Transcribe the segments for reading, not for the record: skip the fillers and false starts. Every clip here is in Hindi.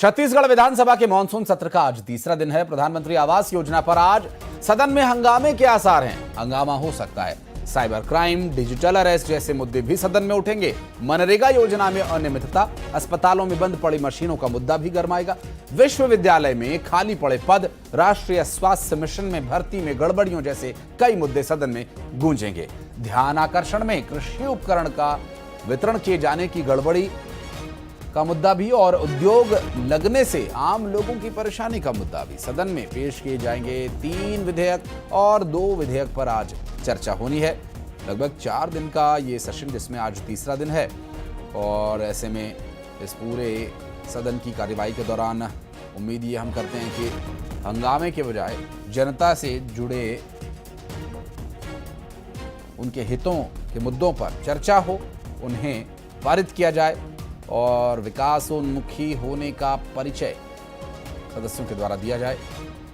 छत्तीसगढ़ विधानसभा के मानसून सत्र का आज तीसरा दिन है। प्रधानमंत्री आवास योजना पर आज सदन में हंगामे के आसार हैं। हंगामा हो सकता है। साइबर क्राइम, डिजिटल अरेस्ट जैसे मुद्दे भी सदन में उठेंगे। मनरेगा योजना में अनियमितता, अस्पतालों में बंद पड़ी मशीनों का मुद्दा भी गरमाएगा। विश्वविद्यालय में खाली पड़े पद, राष्ट्रीय स्वास्थ्य मिशन में भर्ती में गड़बड़ियों जैसे कई मुद्दे सदन में गूंजेंगे। ध्यान आकर्षण में कृषि उपकरण का वितरण किए जाने की गड़बड़ी का मुद्दा भी और उद्योग लगने से आम लोगों की परेशानी का मुद्दा भी सदन में पेश किए जाएंगे। 3 विधेयक और 2 विधेयक पर आज चर्चा होनी है। लगभग 4 दिन का ये सेशन जिसमें आज तीसरा दिन है और ऐसे में इस पूरे सदन की कार्यवाही के दौरान उम्मीद ये हम करते हैं कि हंगामे के बजाय जनता से जुड़े उनके हितों के मुद्दों पर चर्चा हो, उन्हें पारित किया जाए और विकासोन्मुखी होने का परिचय सदस्यों के द्वारा दिया जाए।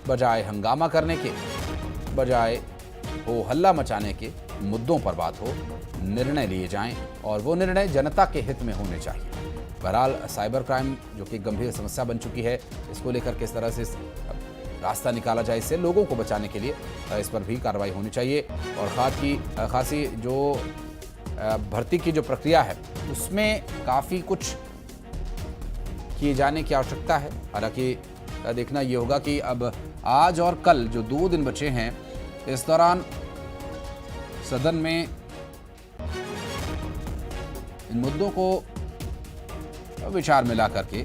बजाय हंगामा करने के, बजाय हो हल्ला मचाने के, मुद्दों पर बात हो, निर्णय लिए जाएं और वो निर्णय जनता के हित में होने चाहिए। बहरहाल साइबर क्राइम जो कि गंभीर समस्या बन चुकी है, इसको लेकर किस तरह से रास्ता निकाला जाए, इससे लोगों को बचाने के लिए इस पर भी कार्रवाई होनी चाहिए। और खासी जो भर्ती की जो प्रक्रिया है उसमें काफ़ी कुछ किए जाने की आवश्यकता है। हालांकि देखना ये होगा कि अब आज और कल जो 2 दिन बचे हैं, इस दौरान सदन में इन मुद्दों को विचार में ला करके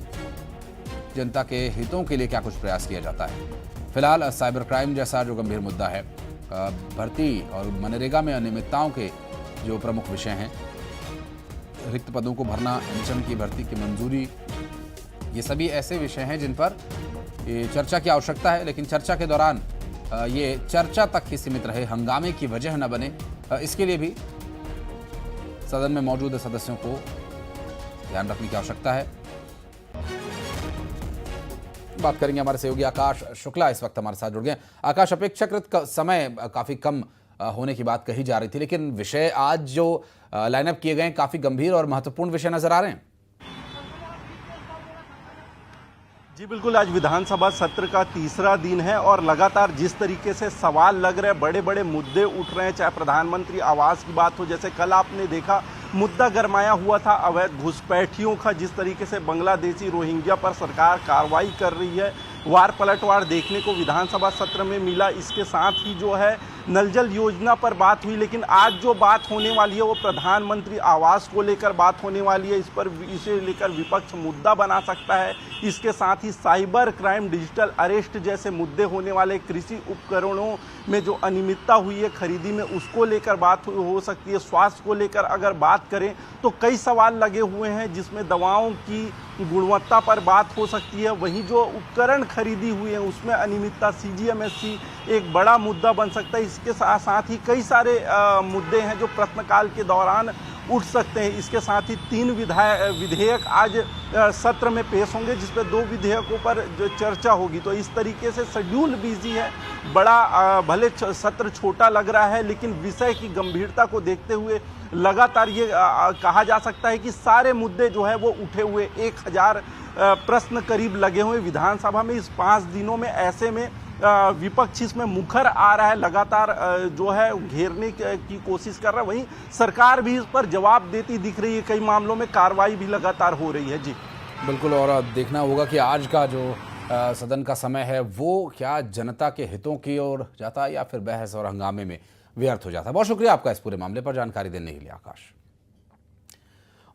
जनता के हितों के लिए क्या कुछ प्रयास किया जाता है। फिलहाल साइबर क्राइम जैसा जो गंभीर मुद्दा है, भर्ती और मनरेगा में अनियमितताओं के जो प्रमुख विषय हैं, रिक्त पदों को भरना, एमएचएम की भर्ती की मंजूरी, ये सभी ऐसे विषय हैं जिन पर चर्चा की आवश्यकता है। लेकिन चर्चा के दौरान ये चर्चा तक ही सीमित रहे, हंगामे की वजह न बने, इसके लिए भी सदन में मौजूद सदस्यों को ध्यान रखने की आवश्यकता है। बात करेंगे हमारे सहयोगी आकाश शुक्ला इस वक्त हमारे साथ जुड़ गए। आकाश, अपेक्षाकृत समय काफी कम होने की बात कही जा रही थी, लेकिन विषय आज जो लाइनअप किए गए हैं काफी गंभीर और महत्वपूर्ण विषय नजर आ रहे हैं। जी बिल्कुल, आज विधानसभा सत्र का तीसरा दिन है और लगातार जिस तरीके से सवाल लग रहे हैं, बड़े बड़े मुद्दे उठ रहे हैं, चाहे प्रधानमंत्री आवास की बात हो, जैसे कल आपने देखा मुद्दा गरमाया हुआ था अवैध घुसपैठियों का, जिस तरीके से बांग्लादेशी रोहिंग्या पर सरकार कार्रवाई कर रही है, वार पलटवार देखने को विधानसभा सत्र में मिला। इसके साथ ही जो है नल जल योजना पर बात हुई, लेकिन आज जो बात होने वाली है वो प्रधानमंत्री आवास को लेकर बात होने वाली है। इसे लेकर विपक्ष मुद्दा बना सकता है। इसके साथ ही साइबर क्राइम, डिजिटल अरेस्ट जैसे मुद्दे होने वाले, कृषि उपकरणों में जो अनियमितता हुई है खरीदी में, उसको लेकर बात हो सकती है। स्वास्थ्य को लेकर अगर बात करें तो कई सवाल लगे हुए हैं, जिसमें दवाओं की गुणवत्ता पर बात हो सकती है। वहीं जो उपकरण खरीदी हुई है उसमें अनियमितता, सीजीएमएससी एक बड़ा मुद्दा बन सकता है। इसके साथ ही कई सारे मुद्दे हैं जो प्रश्नकाल के दौरान उठ सकते हैं। इसके साथ ही 3 विधेयक आज सत्र में पेश होंगे, जिसमें 2 विधेयकों पर जो चर्चा होगी। तो इस तरीके से शेड्यूल बिजी है। बड़ा भले सत्र छोटा लग रहा है, लेकिन विषय की गंभीरता को देखते हुए लगातार ये कहा जा सकता है कि सारे मुद्दे जो है वो उठे हुए, 1000 प्रश्न करीब लगे हुए विधानसभा में इस 5 दिनों में। ऐसे में विपक्ष इसमें मुखर आ रहा है, लगातार जो है घेरने की कोशिश कर रहा है। वहीं सरकार भी इस पर जवाब देती दिख रही है। कई मामलों में कार्रवाई भी लगातार हो रही है। जी बिल्कुल, और देखना होगा कि आज का जो सदन का समय है वो क्या जनता के हितों की ओर जाता है या फिर बहस और हंगामे में व्यर्थ हो जाता है। बहुत शुक्रिया आपका इस पूरे मामले पर जानकारी देने के लिए आकाश।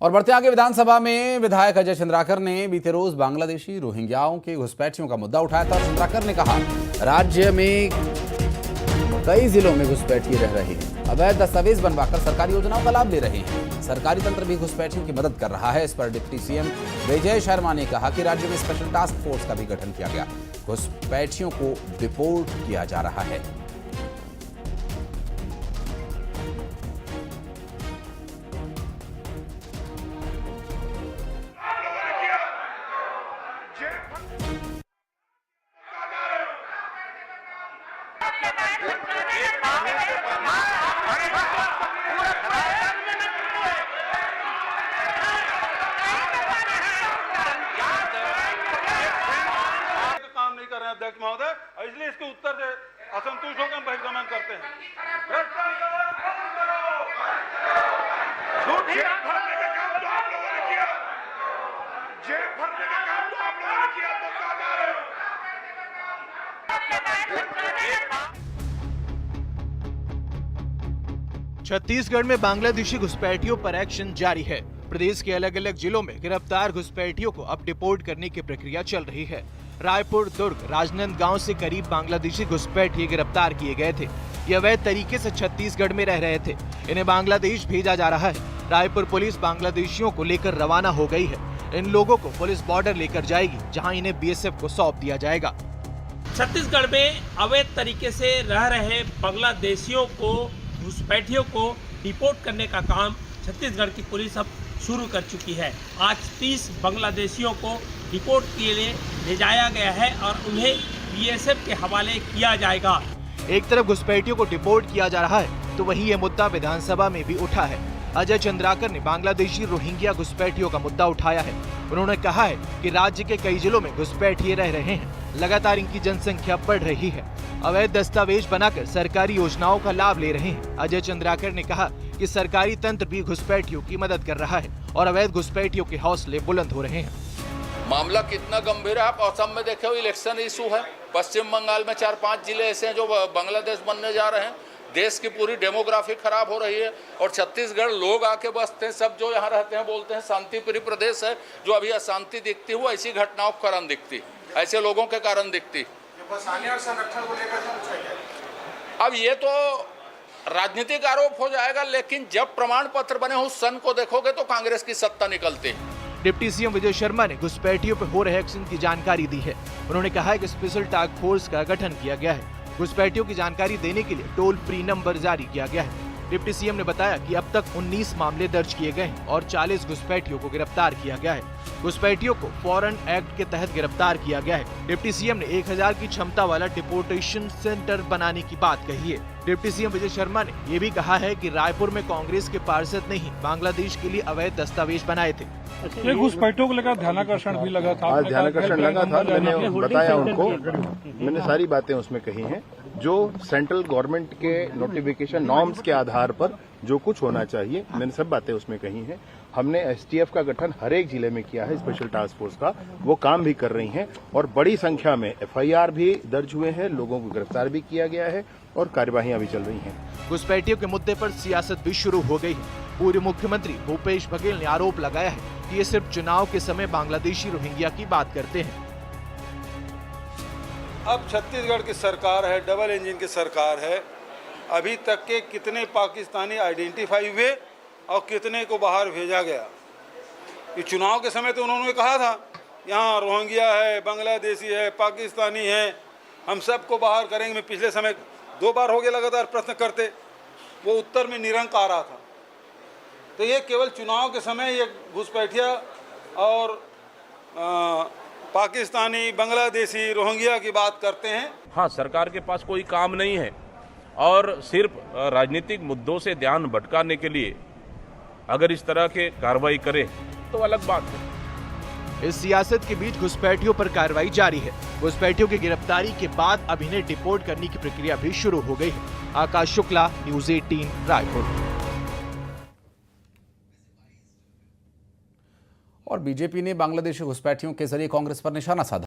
और बढ़ते आगे, विधानसभा में विधायक अजय चंद्राकर ने बीते रोज बांग्लादेशी रोहिंग्याओं के घुसपैठियों का मुद्दा उठाया था। चंद्राकर ने कहा, राज्य में कई जिलों में घुसपैठिए रह रहे हैं, अवैध दस्तावेज बनवाकर सरकारी योजनाओं का लाभ ले रहे हैं। सरकारी तंत्र भी घुसपैठियों की मदद कर रहा है। इस पर डिप्टी सीएम विजय शर्मा ने कहा कि राज्य में स्पेशल टास्क फोर्स का भी गठन किया गया, घुसपैठियों को डिपोर्ट किया जा रहा है। अध्यक्ष महोदय, और इसलिए इसके उत्तर से असंतुष्ट होकर हम बहिर्गमन करते हैं। जेब भरने का काम तो आप लोगों ने किया, जेब भरने का काम तो आप लोगों ने किया, तो कहा जा रहे हो। छत्तीसगढ़ में बांग्लादेशी घुसपैठियों पर एक्शन जारी है। प्रदेश के अलग अलग जिलों में गिरफ्तार घुसपैठियों को अब डिपोर्ट करने की प्रक्रिया चल रही है। रायपुर, दुर्ग, राजनांदगांव से करीब बांग्लादेशी घुसपैठिए गिरफ्तार किए गए थे। ये अवैध तरीके से छत्तीसगढ़ में रह रहे थे। इन्हें बांग्लादेश भेजा जा रहा है। रायपुर पुलिस बांग्लादेशियों को लेकर रवाना हो गई है। इन लोगों को पुलिस बॉर्डर लेकर जाएगी, जहाँ इन्हें बीएसएफ को सौंप दिया जाएगा। छत्तीसगढ़ में अवैध तरीके से रह रहे बांग्लादेशियों को, घुसपैठियों को डिपोर्ट करने का काम छत्तीसगढ़ की पुलिस अब शुरू कर चुकी है। आज 30 बांग्लादेशियों को डिपोर्ट के लिए ले जाया गया है और उन्हें बीएसएफ के हवाले किया जाएगा। एक तरफ घुसपैठियों को डिपोर्ट किया जा रहा है, तो वहीं ये मुद्दा विधानसभा में भी उठा है। अजय चंद्राकर ने बांग्लादेशी रोहिंग्या घुसपैठियों का मुद्दा उठाया है। उन्होंने कहा है कि राज्य के कई जिलों में घुसपैठिए रह रहे हैं। लगातार इनकी जनसंख्या बढ़ रही है। अवैध दस्तावेज बनाकर सरकारी योजनाओं का लाभ ले रहे हैं। अजय चंद्राकर ने कहा कि सरकारी तंत्र भी घुसपैठियों की मदद कर रहा है और अवैध घुसपैठियों के हौसले बुलंद हो रहे हैं। मामला कितना गंभीर है, आप असम में देखे हो, इलेक्शन इशू है। पश्चिम बंगाल में 4-5 जिले ऐसे हैं जो बांग्लादेश बनने जा रहे हैं। देश की पूरी डेमोग्राफी खराब हो रही है और छत्तीसगढ़ लोग आके बसते हैं, सब जो यहाँ रहते हैं बोलते हैं शांति प्रिय प्रदेश है। जो अभी अशांति दिखती है वो ऐसी घटनाओं के कारण दिखती, ऐसे लोगों के कारण दिखती। अब ये तो राजनीतिक आरोप हो जाएगा, लेकिन जब प्रमाण पत्र बने उस सन को देखोगे तो कांग्रेस की सत्ता निकलती है। डिप्टी सीएम विजय शर्मा ने घुसपैठियों पर हो रहे एक्शन की जानकारी दी है। उन्होंने कहा है कि स्पेशल टास्क फोर्स का गठन किया गया है। घुसपैठियों की जानकारी देने के लिए टोल फ्री नंबर जारी किया गया है। डिप्टी सीएम ने बताया कि अब तक 19 मामले दर्ज किए गए हैं और 40 घुसपैठियों को गिरफ्तार किया गया है। घुसपैठियों को फॉरेन एक्ट के तहत गिरफ्तार किया गया है। डिप्टी सीएम ने 1000 की क्षमता वाला डिपोर्टेशन सेंटर बनाने की बात कही है। डिप्टी सीएम विजय शर्मा ने ये भी कहा है कि रायपुर में कांग्रेस के पार्षद ने ही बांग्लादेश के लिए अवैध दस्तावेज बनाए थे। ये घुसपैठियों को लेकर ध्यानाकर्षण भी लगा था। आज ध्यानाकर्षण लगा था, मैंने बताया उनको, मैंने सारी बातें उसमें कही हैं। जो सेंट्रल गवर्नमेंट के नोटिफिकेशन नॉर्म्स के आधार पर जो कुछ होना चाहिए, मैंने सब बातें उसमें कही हैं। हमने एसटीएफ का गठन हर एक जिले में किया है, स्पेशल टास्क फोर्स का, वो काम भी कर रही हैं और बड़ी संख्या में एफआईआर भी दर्ज हुए हैं, लोगों को गिरफ्तार भी किया गया है और कार्यवाहियां भी चल रही हैं। घुसपैठियों के मुद्दे पर सियासत भी शुरू हो गई है। पूर्व मुख्यमंत्री भूपेश बघेल ने आरोप लगाया है कि ये सिर्फ चुनाव के समय बांग्लादेशी रोहिंग्या की बात करते हैं। अब छत्तीसगढ़ की सरकार है, डबल इंजन की सरकार है। अभी तक के कितने पाकिस्तानी आइडेंटिफाई हुए और कितने को बाहर भेजा गया। ये चुनाव के समय तो उन्होंने कहा था यहाँ रोहिंग्या है, बांग्लादेशी है, पाकिस्तानी है, हम सबको बाहर करेंगे। मैं पिछले समय 2 बार हो गया लगातार प्रश्न करते, वो उत्तर में निरंक आ रहा था। तो ये केवल चुनाव के समय ये घुसपैठिया और पाकिस्तानी, बांग्लादेशी, रोहिंग्या की बात करते हैं। हाँ, सरकार के पास कोई काम नहीं है और सिर्फ राजनीतिक मुद्दों से ध्यान भटकाने के लिए अगर इस तरह के कार्रवाई करे तो अलग बात है। इस सियासत के बीच घुसपैठियों पर कार्रवाई जारी है। घुसपैठियों की गिरफ्तारी के बाद अब इन्हें डिपोर्ट करने की प्रक्रिया भी शुरू हो गई है। आकाश शुक्ला, न्यूज़ 18, रायपुर। और बीजेपी ने बांग्लादेशी घुसपैठियों के जरिए कांग्रेस पर निशाना साधा।